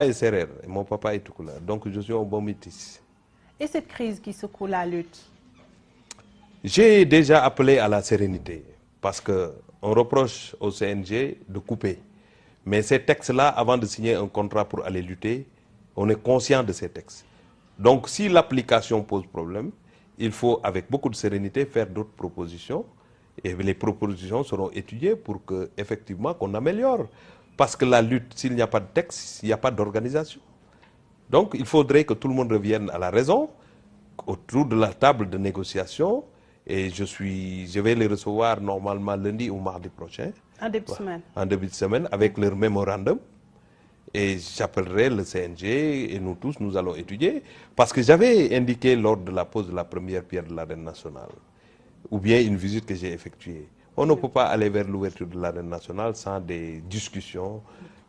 est sérère et mon papa est Toucouleur, donc je suis un bon métis. Et cette crise qui secoue la lutte? J'ai déjà appelé à la sérénité parce qu'on reproche au CNG de couper. Mais ces textes-là, avant de signer un contrat pour aller lutter, on est conscient de ces textes. Donc si l'application pose problème, il faut avec beaucoup de sérénité faire d'autres propositions et les propositions seront étudiées pour que effectivement qu'on améliore. Parce que la lutte, s'il n'y a pas de texte, il n'y a pas d'organisation. Donc il faudrait que tout le monde revienne à la raison autour de la table de négociation et je vais les recevoir normalement lundi ou mardi prochain. En début de semaine. En début de semaine avec leur mémorandum. Et j'appellerai le CNG et nous tous, nous allons étudier. Parce que j'avais indiqué lors de la pose de la première pierre de l'arène nationale, ou bien une visite que j'ai effectuée. On ne peut pas aller vers l'ouverture de l'arène nationale sans des discussions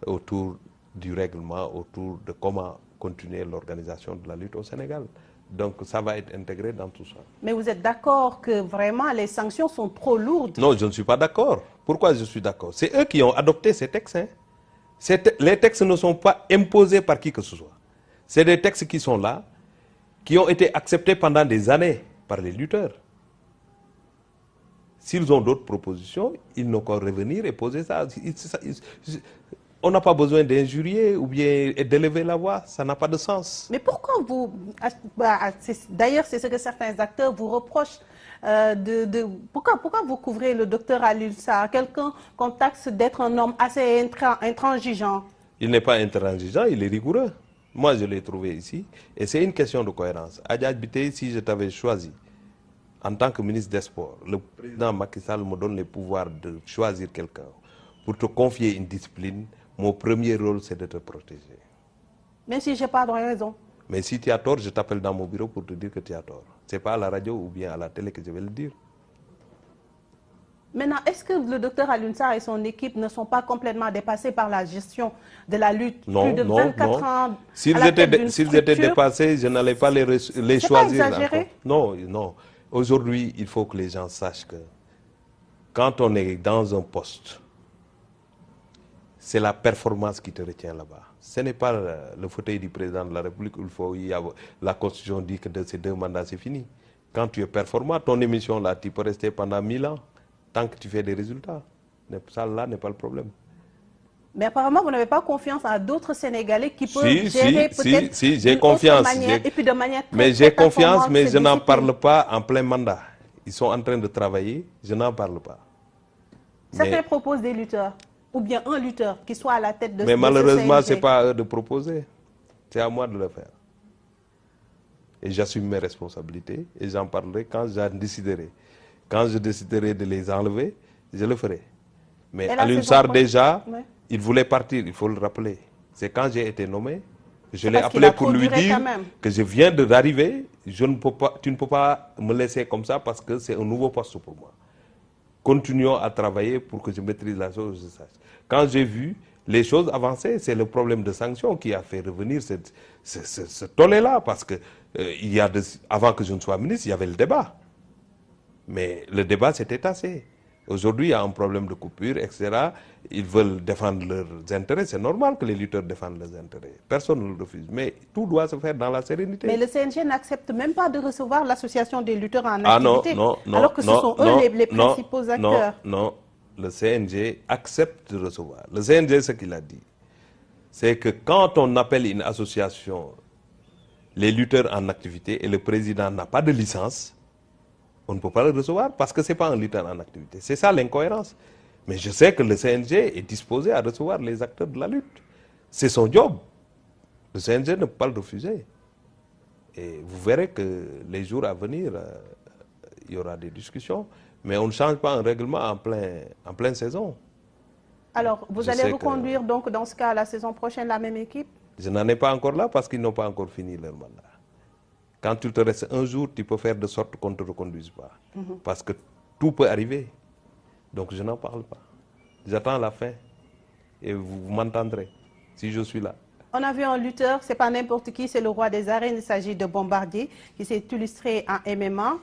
autour du règlement, autour de comment continuer l'organisation de la lutte au Sénégal. Donc ça va être intégré dans tout ça. Mais vous êtes d'accord que vraiment les sanctions sont trop lourdes? Non, je ne suis pas d'accord. Pourquoi je suis d'accord? C'est eux qui ont adopté ces textes. Hein. Les textes ne sont pas imposés par qui que ce soit. C'est des textes qui sont là, qui ont été acceptés pendant des années par les lutteurs. S'ils ont d'autres propositions, ils n'ont qu'à revenir et poser ça. On n'a pas besoin d'injurier ou bien d'élever la voix, ça n'a pas de sens. Mais pourquoi vous... D'ailleurs, c'est ce que certains acteurs vous reprochent. Pourquoi vous couvrez le docteur Alioune Sarr, quelqu'un qu'on taxe d'être un homme assez intransigeant? Il n'est pas intransigeant, il est rigoureux. Moi, je l'ai trouvé ici. Et c'est une question de cohérence. Adjadj Biteye, si je t'avais choisi en tant que ministre des Sports, le président Macky Sall me donne les pouvoirs de choisir quelqu'un pour te confier une discipline. Mon premier rôle, c'est de te protéger. Même si je n'ai pas de raison. Mais si tu as tort, je t'appelle dans mon bureau pour te dire que tu as tort. Ce n'est pas à la radio ou bien à la télé que je vais le dire. Maintenant, est-ce que le docteur Alioune Sarr et son équipe ne sont pas complètement dépassés par la gestion de la lutte? Non, plus de 24 ans. S'ils étaient dépassés, je n'allais pas les choisir. Pas exagéré? Non, non. Aujourd'hui, il faut que les gens sachent que quand on est dans un poste, c'est la performance qui te retient là-bas. Ce n'est pas le fauteuil du président de la République où la Constitution dit que de ces 2 mandats, c'est fini. Quand tu es performant, ton émission là, tu peux rester pendant 1000 ans, tant que tu fais des résultats. Ça là n'est pas le problème. Mais apparemment, vous n'avez pas confiance à d'autres Sénégalais qui peuvent gérer peut-être j'ai confiance. Et puis de manière très, mais j'ai confiance, mais je n'en parle pas en plein mandat. Ils sont en train de travailler, je n'en parle pas. Certains proposent des lutteurs, ou bien un lutteur qui soit à la tête de mais malheureusement, ce n'est pas à eux de proposer. C'est à moi de le faire. Et j'assume mes responsabilités et j'en parlerai quand j'en déciderai. Quand je déciderai de les enlever, je le ferai. Mais Alioune Sarr déjà, il voulait partir, il faut le rappeler. C'est quand j'ai été nommé, je l'ai appelé pour lui dire que je viens d'arriver, tu ne peux pas me laisser comme ça parce que c'est un nouveau poste pour moi. Continuons à travailler pour que je maîtrise la chose. Quand j'ai vu les choses avancer, c'est le problème de sanctions qui a fait revenir ce tollé-là. Parce que avant que je ne sois ministre, il y avait le débat. Mais le débat s'était tassé. Aujourd'hui, il y a un problème de coupure, etc. Ils veulent défendre leurs intérêts. C'est normal que les lutteurs défendent leurs intérêts. Personne ne le refuse. Mais tout doit se faire dans la sérénité. Mais le CNG n'accepte même pas de recevoir l'association des lutteurs en activité. Non, alors que ce sont eux les principaux acteurs. Non, le CNG accepte de recevoir. Le CNG, ce qu'il a dit, c'est que quand on appelle une association les lutteurs en activité et le président n'a pas de licence, on ne peut pas le recevoir parce que ce n'est pas un lutteur en activité. C'est ça l'incohérence. Mais je sais que le CNG est disposé à recevoir les acteurs de la lutte. C'est son job. Le CNG ne peut pas le refuser. Et vous verrez que les jours à venir, il y aura des discussions. Mais on ne change pas un règlement en pleine saison. Alors, vous allez reconduire donc dans ce cas la saison prochaine la même équipe? Je n'en ai pas encore là parce qu'ils n'ont pas encore fini leur mandat. Quand il te reste un jour, tu peux faire de sorte qu'on ne te reconduise pas. Parce que tout peut arriver. Donc je n'en parle pas. J'attends la fin. Et vous m'entendrez si je suis là. On a vu un lutteur, ce n'est pas n'importe qui, c'est le roi des arènes. Il s'agit de Bombardier, qui s'est illustré en MMA.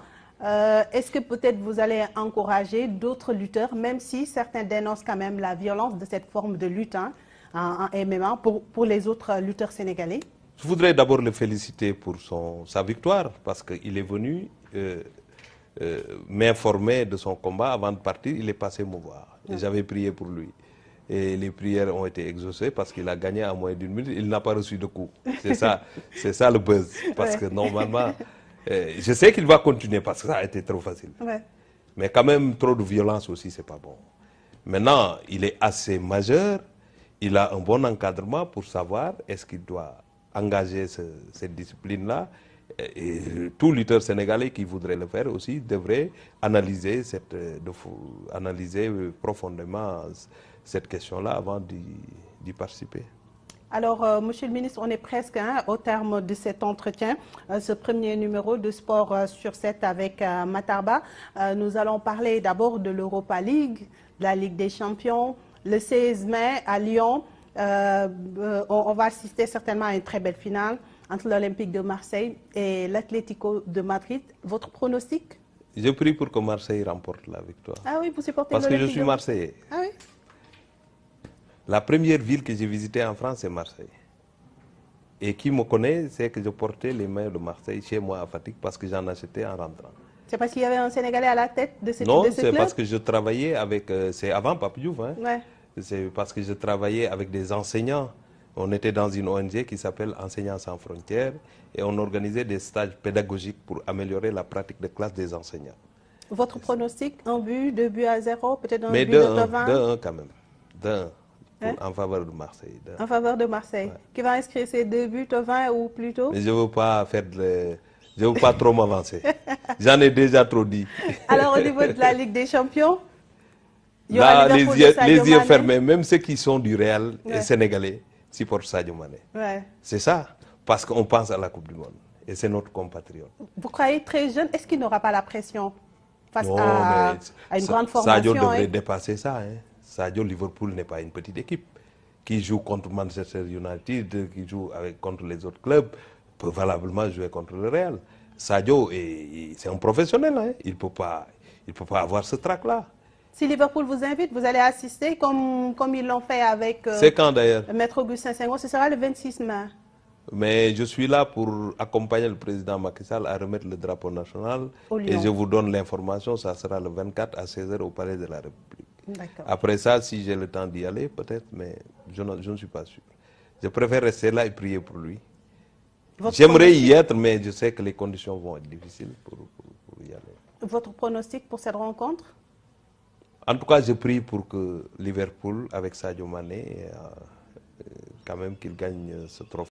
Est-ce que peut-être vous allez encourager d'autres lutteurs, même si certains dénoncent quand même la violence de cette forme de lutte, hein, en MMA pour les autres lutteurs sénégalais? Je voudrais d'abord le féliciter pour sa victoire, parce qu'il est venu m'informer de son combat. Avant de partir, il est passé me voir. Et j'avais prié pour lui. Et les prières ont été exaucées parce qu'il a gagné en moins d'une minute. Il n'a pas reçu de coup. C'est ça le buzz. Parce que normalement, je sais qu'il va continuer parce que ça a été trop facile. Ouais. Mais quand même, trop de violence aussi, c'est pas bon. Maintenant, il est assez majeur. Il a un bon encadrement pour savoir est-ce qu'il doit engager cette discipline-là. Et tout lutteur sénégalais qui voudrait le faire aussi devrait analyser, analyser profondément cette question-là avant d'y participer. Alors, Monsieur le ministre, on est presque au terme de cet entretien, ce premier numéro de Sport sur 7 avec Matarba. Nous allons parler d'abord de l'Europa League, de la Ligue des Champions. Le 16 mai à Lyon, on va assister certainement à une très belle finale entre l'Olympique de Marseille et l'Atlético de Madrid. Votre pronostic? Je prie pour que Marseille remporte la victoire. Ah oui, vous supportez parce que je l'Olympique suis Marseillais. Ah oui? La première ville que j'ai visitée en France, c'est Marseille. Et qui me connaît, c'est que je portais les maillots de Marseille chez moi à Fatick parce que j'en achetais en rentrant. C'est parce qu'il y avait un Sénégalais à la tête de ce Non, club? c'est parce que je travaillais avec... c'est avant Pape Diouf. Hein. Ouais. C'est parce que je travaillais avec des enseignants. On était dans une ONG qui s'appelle Enseignants sans frontières et on organisait des stages pédagogiques pour améliorer la pratique de classe des enseignants. Votre pronostic, un but, 2-0, peut-être un Mais but de 20? 2-1 quand même. 2-1 en faveur de Marseille. En faveur de Marseille. Ouais. Qui va inscrire ses 2 buts au 20 ou plus tôt? Mais je ne veux pas faire je veux pas trop m'avancer. J'en ai déjà trop dit. Alors au niveau de la Ligue des Champions, il y là, aura les yeux fermés, même ceux qui sont du Real et sénégalais supportent Sadio Mané. Ouais. C'est ça, parce qu'on pense à la Coupe du Monde. Et c'est notre compatriote. Vous croyez très jeune, est-ce qu'il n'aura pas la pression face à une grande formation? Sadio devrait dépasser ça. Hein. Sadio, Liverpool n'est pas une petite équipe. Qui joue contre Manchester United, qui joue contre les autres clubs, peut valablement jouer contre le Real. Sadio, c'est un professionnel. Hein. Il ne peut pas avoir ce trac-là. Si Liverpool vous invite, vous allez assister comme ils l'ont fait avec c'est quand d'ailleurs Maître Augustin Senghor. Ce sera le 26 mai. Mais je suis là pour accompagner le président Macky Sall à remettre le drapeau national. Et je vous donne l'information, ça sera le 24 à 16h au Palais de la République. Après ça, si j'ai le temps d'y aller, peut-être, mais je ne suis pas sûr. Je préfère rester là et prier pour lui. J'aimerais y être, mais je sais que les conditions vont être difficiles pour y aller. Votre pronostic pour cette rencontre? En tout cas, je prie pour que Liverpool, avec Sadio Mané, quand même qu'il gagne ce trophée.